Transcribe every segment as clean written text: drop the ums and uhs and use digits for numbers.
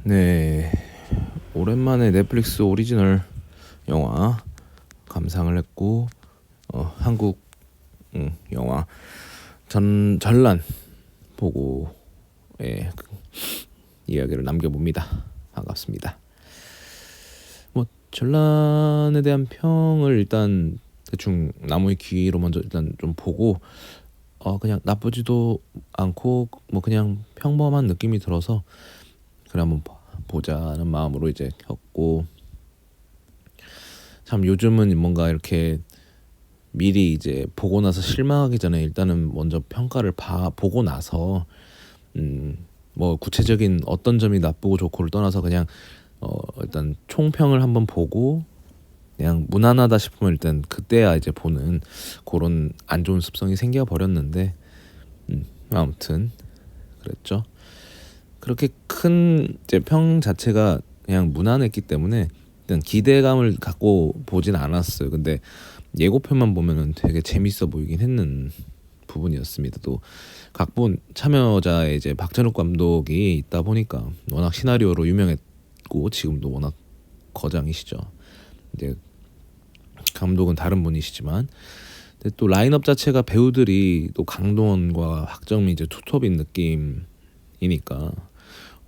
네, 오랜만에 넷플릭스 오리지널 영화 감상을 했고 한국 영화 전란 보고 이야기를 남겨봅니다. 반갑습니다. 뭐 전란에 대한 평을 일단 대충 나무의 귀로 먼저 일단 좀 보고 그냥 나쁘지도 않고 뭐 그냥 평범한 느낌이 들어서 그래 한번 보자는 마음으로 이제 켰고, 참 요즘은 뭔가 이렇게 미리 이제 보고 나서 실망하기 전에 일단은 먼저 평가를 보고 나서 뭐 구체적인 어떤 점이 나쁘고 좋고를 떠나서 그냥 일단 총평을 한번 보고 그냥 무난하다 싶으면 일단 그때야 이제 보는 그런 안 좋은 습성이 생겨 버렸는데, 아무튼 그랬죠. 그렇게 큰 이제 평 자체가 그냥 무난했기 때문에 일단 기대감을 갖고 보진 않았어요. 근데 예고편만 보면은 되게 재밌어 보이긴 했는 부분이었습니다. 또 각본 참여자의 이제 박찬욱 감독이 있다 보니까 워낙 시나리오로 유명했고 지금도 워낙 거장이시죠. 이제 감독은 다른 분이시지만, 근데 또 라인업 자체가 배우들이 또 강동원과 박정민 이제 투톱인 느낌이니까,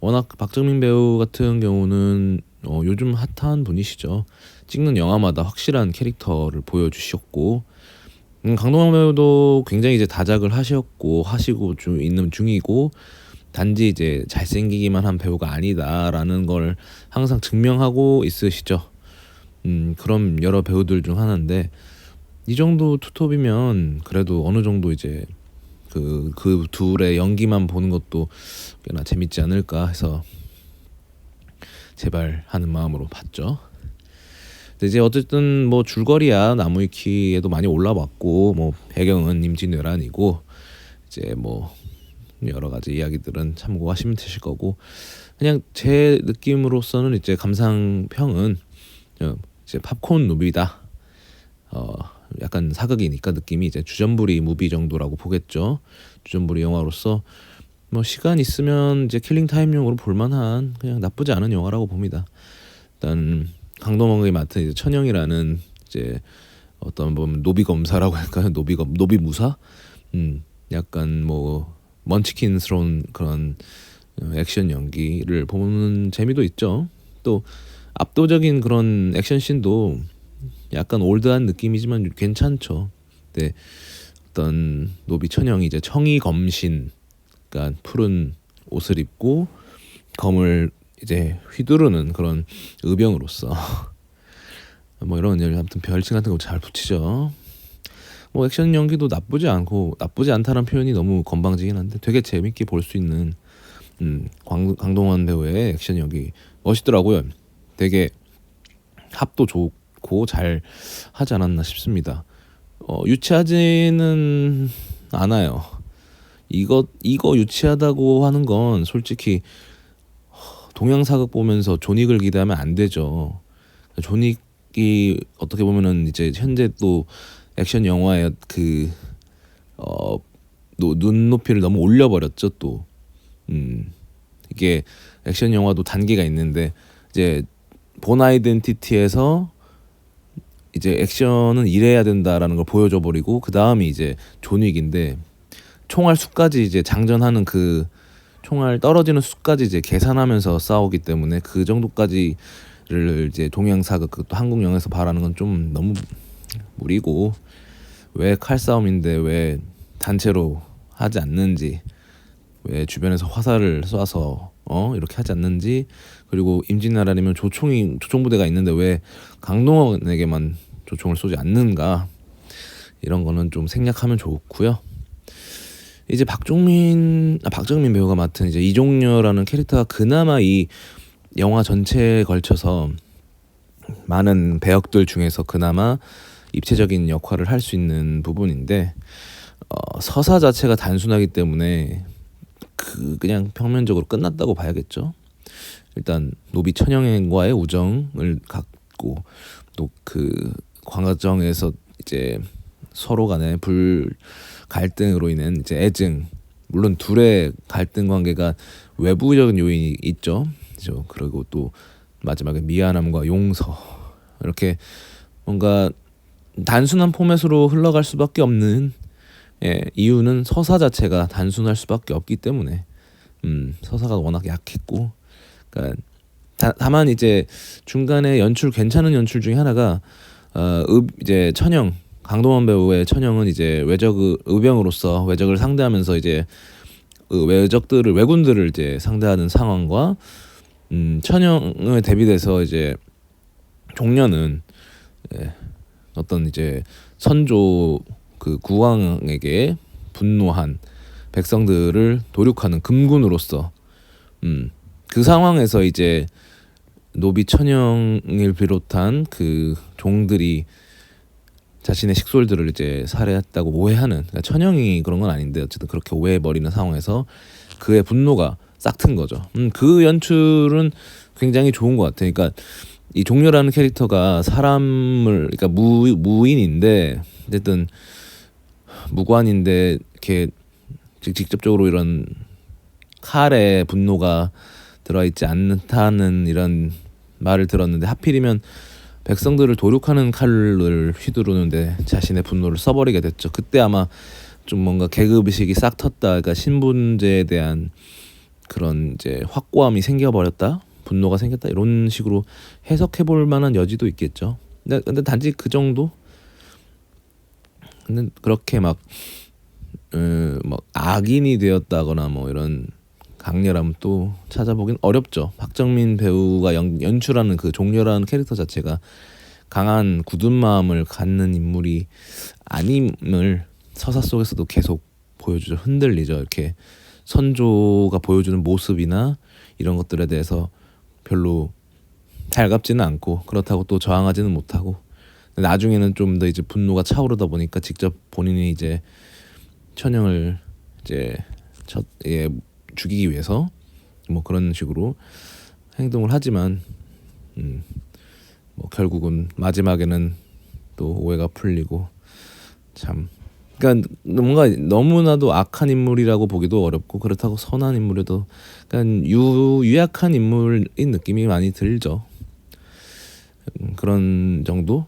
워낙 박정민 배우 같은 경우는 요즘 핫한 분이시죠. 찍는 영화마다 확실한 캐릭터를 보여주셨고, 강동원 배우도 굉장히 이제 다작을 하시고 있는 중이고, 단지 이제 잘생기기만 한 배우가 아니다라는 걸 항상 증명하고 있으시죠. 그런 여러 배우들 중 하나인데, 이 정도 투톱이면 그래도 어느 정도 이제 그 둘의 연기만 보는 것도 꽤나 재밌지 않을까 해서 제발 하는 마음으로 봤죠. 근데 이제 어쨌든 뭐 줄거리야 나무위키에도 많이 올라왔고, 뭐 배경은 임진왜란이고, 이제 뭐 여러 가지 이야기들은 참고하시면 되실 거고, 그냥 제 느낌으로서는 이제 감상평은 이제 팝콘 무비다. 약간 사극이니까 느낌이 이제 주전부리 무비 정도라고 보겠죠. 주전부리 영화로서 뭐 시간 있으면 이제 킬링 타임용으로 볼만한 그냥 나쁘지 않은 영화라고 봅니다. 일단 강동원이 맡은 이제 천영이라는 이제 어떤 보면 노비 검사라고 할까요? 노비 무사? 약간 뭐 먼치킨스러운 그런 액션 연기를 보는 재미도 있죠. 또 압도적인 그런 액션씬도 약간 올드한 느낌이지만 괜찮죠. 네, 어떤 노비 천영이 이제 청이 검신, 그러니까 푸른 옷을 입고 검을 이제 휘두르는 그런 의병으로서 뭐 이런 아무튼 별칭 같은 거 잘 붙이죠. 뭐 액션 연기도 나쁘지 않다는 표현이 너무 건방지긴 한데 되게 재밌게 볼 수 있는 강동원 배우의 액션 연기 멋있더라고요. 되게 합도 좋고 잘 하지 않았나 싶습니다. 유치하지는 않아요. 이거 유치하다고 하는 건 솔직히 동양사극 보면서 존윅을 기대하면 안 되죠. 존윅이 어떻게 보면은 이제 현재 또 액션 영화의 눈높이를 너무 올려버렸죠. 또 이게 액션 영화도 단계가 있는데, 이제 본 아이덴티티에서 이제 액션은 이래야 된다라는 걸 보여줘 버리고 그 다음이 이제 존윅인데, 총알 수까지 이제 장전하는 그 총알 떨어지는 수까지 이제 계산하면서 싸우기 때문에 그 정도까지를 이제 동양사극 또 한국 영화에서 바라는 건 좀 너무 무리고, 왜 칼싸움인데 왜 단체로 하지 않는지, 왜 주변에서 화살을 쏴서 이렇게 하지 않는지, 그리고 임진왜란이면 조총부대가 있는데 왜 강동원에게만 조총을 쏘지 않는가, 이런 거는 좀 생략하면 좋고요. 이제 박정민 배우가 맡은 이제 이종려라는 캐릭터가 그나마 이 영화 전체에 걸쳐서 많은 배역들 중에서 그나마 입체적인 역할을 할 수 있는 부분인데, 서사 자체가 단순하기 때문에 그냥 평면적으로 끝났다고 봐야겠죠. 일단 노비 천영과의 우정을 갖고, 또 그 과정에서 이제 서로 간의 갈등으로 인한 이제 애증, 물론 둘의 갈등 관계가 외부적인 요인이 있죠. 그죠. 그리고 또 마지막에 미안함과 용서, 이렇게 뭔가 단순한 포맷으로 흘러갈 수밖에 없는 이유는 서사 자체가 단순할 수밖에 없기 때문에 서사가 워낙 약했고, 그러니까 다만 이제 중간에 괜찮은 연출 중에 하나가 이제 천영, 강동원 배우의 천영은 이제 의병으로서 외적을 상대하면서 이제 왜군들을 이제 상대하는 상황과 천영을 대비돼서 이제 종려는 어떤 이제 선조 그 국왕에게 분노한 백성들을 도륙하는 금군으로서 그 상황에서 이제 노비 천영을 비롯한 그 종들이 자신의 식솔들을 이제 살해했다고 오해하는, 그러니까 천영이 그런 건 아닌데 어쨌든 그렇게 오해해버리는 상황에서 그의 분노가 싹튼 거죠. 그 연출은 굉장히 좋은 것 같아요. 그러니까 이 종려라는 캐릭터가 그러니까 무인인데 어쨌든 무관인데 이렇게 직접적으로 이런 칼에 분노가 들어있지 않다는 이런 말을 들었는데, 하필이면 백성들을 도륙하는 칼을 휘두르는데 자신의 분노를 써버리게 됐죠. 그때 아마 좀 뭔가 계급의식이 싹 텄다, 그러니까 신분제에 대한 그런 이제 확고함이 생겨버렸다, 분노가 생겼다, 이런 식으로 해석해볼 만한 여지도 있겠죠. 근데 단지 그 정도. 근데 그렇게 막 악인이 되었다거나 뭐 이런 강렬함 또 찾아보긴 어렵죠. 박정민 배우가 연출하는 그 종려라는 캐릭터 자체가 강한 굳은 마음을 갖는 인물이 아님을 서사 속에서도 계속 보여주죠. 흔들리죠. 이렇게 선조가 보여주는 모습이나 이런 것들에 대해서 별로 달갑지는 않고, 그렇다고 또 저항하지는 못하고, 나중에는 좀 더 이제 분노가 차오르다 보니까 직접 본인이 이제 천영을 이제 죽이기 위해서 뭐 그런 식으로 행동을 하지만 뭐 결국은 마지막에는 또 오해가 풀리고, 참 그러니까 뭔가 너무나도 악한 인물이라고 보기도 어렵고, 그렇다고 선한 인물에도 그러니까 유약한 인물인 느낌이 많이 들죠. 그런 정도.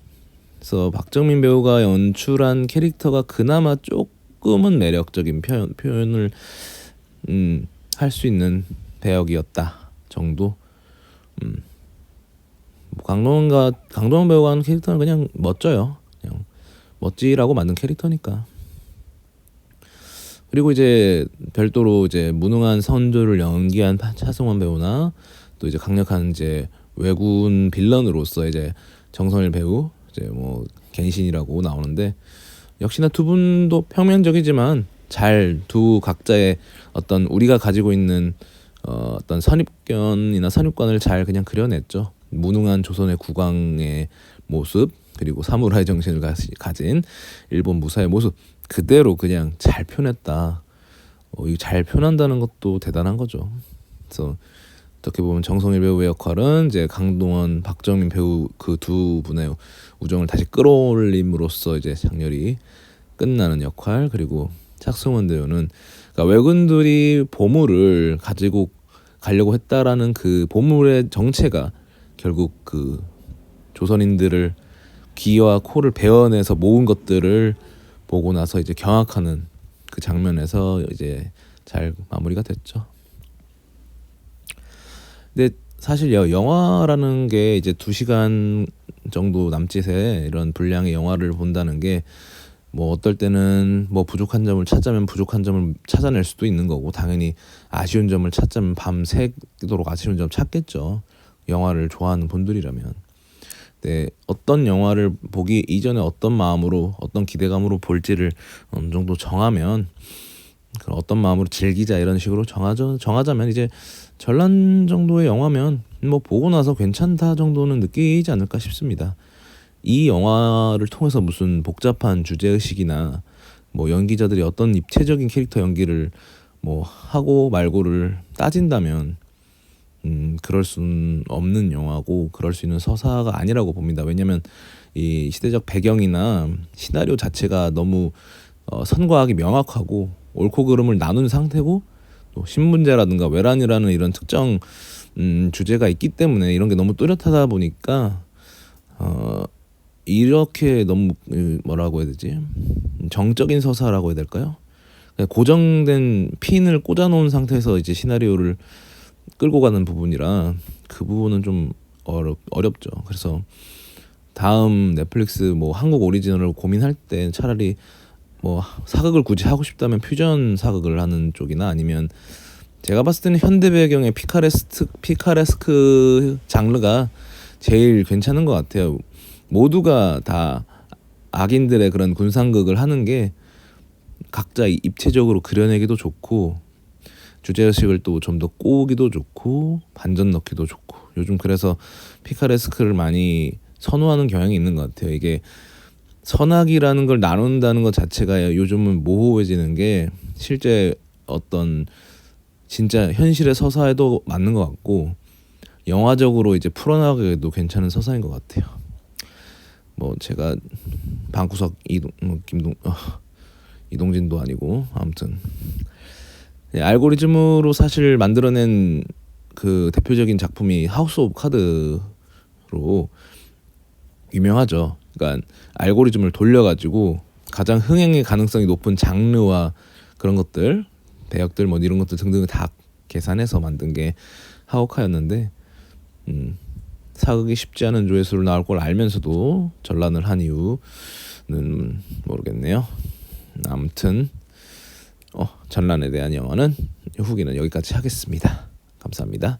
그래서 박정민 배우가 연출한 캐릭터가 그나마 조금은 매력적인 표현을 할 수 있는 배역이었다 정도. 강동원 배우가 하는 캐릭터는 그냥 멋져요. 그냥 멋지라고 만든 캐릭터니까. 그리고 이제 별도로 이제 무능한 선조를 연기한 차승원 배우나 또 이제 강력한 이제 왜군 빌런으로서 이제 정성일 배우, 이제 뭐 갱신이라고 나오는데, 역시나 두 분도 평면적이지만 잘 두 각자의 어떤 우리가 가지고 있는 어떤 선입견이나 선입관을 잘 그냥 그려냈죠. 무능한 조선의 국왕의 모습, 그리고 사무라이 정신을 가진 일본 무사의 모습 그대로 그냥 잘 표현했다. 이 잘 표현한다는 것도 대단한 거죠. 그래서 어떻게 보면 정성일 배우의 역할은 이제 강동원, 박정민 배우 그 두 분의 우정을 다시 끌어올림으로써 이제 장렬히 끝나는 역할, 그리고 차승원 배우는 그러니까 왜군들이 보물을 가지고 가려고 했다라는 그 보물의 정체가 결국 그 조선인들을 귀와 코를 베어내서 모은 것들을 보고 나서 이제 경악하는 그 장면에서 이제 잘 마무리가 됐죠. 근데 사실 영화라는 게 이제 2시간 정도 남짓의 이런 분량의 영화를 본다는 게 뭐 어떨 때는 뭐 부족한 점을 찾자면 부족한 점을 찾아낼 수도 있는 거고, 당연히 아쉬운 점을 찾자면 밤새도록 아쉬운 점 찾겠죠. 영화를 좋아하는 분들이라면. 네, 어떤 영화를 보기 이전에 어떤 마음으로, 어떤 기대감으로 볼지를 어느 정도 정하면, 어떤 마음으로 즐기자 이런 식으로 정하자면 이제 전란 정도의 영화면 뭐 보고 나서 괜찮다 정도는 느끼지 않을까 싶습니다. 이 영화를 통해서 무슨 복잡한 주제의식이나 뭐 연기자들이 어떤 입체적인 캐릭터 연기를 뭐 하고 말고를 따진다면 그럴 수는 없는 영화고, 그럴 수 있는 서사가 아니라고 봅니다. 왜냐하면 이 시대적 배경이나 시나리오 자체가 너무 선과 악이 명확하고 옳고 그름을 나눈 상태고, 또 신문제라든가 외란이라는 이런 특정 주제가 있기 때문에 이런 게 너무 뚜렷하다 보니까 이렇게 너무 뭐라고 해야 되지? 정적인 서사라고 해야 될까요? 고정된 핀을 꽂아놓은 상태에서 이제 시나리오를 끌고 가는 부분이라 그 부분은 좀 어렵죠. 그래서 다음 넷플릭스 뭐 한국 오리지널을 고민할 때 차라리 뭐 사극을 굳이 하고 싶다면 퓨전 사극을 하는 쪽이나 아니면 제가 봤을 때는 현대 배경의 피카레스크 장르가 제일 괜찮은 것 같아요. 모두가 다 악인들의 그런 군상극을 하는 게 각자 입체적으로 그려내기도 좋고 주제의식을 또 좀 더 꼬우기도 좋고 반전 넣기도 좋고 요즘 그래서 피카레스크를 많이 선호하는 경향이 있는 것 같아요. 이게 선악이라는 걸 나눈다는 것 자체가 요즘은 모호해지는 게 실제 어떤 진짜 현실의 서사에도 맞는 것 같고 영화적으로 이제 풀어나가기도 괜찮은 서사인 것 같아요. 뭐 제가 방구석 이동진도 아니고 아무튼 알고리즘으로 사실 만들어낸 그 대표적인 작품이 하우스 오브 카드로 유명하죠. 그러니까 알고리즘을 돌려가지고 가장 흥행의 가능성이 높은 장르와 그런 것들, 배역들 뭐 이런 것들 등등을 다 계산해서 만든 게 하오카였는데 사극이 쉽지 않은 조회수로 나올 걸 알면서도 전란을 한 이유는 모르겠네요. 아무튼 전란에 대한 영화는 후기는 여기까지 하겠습니다. 감사합니다.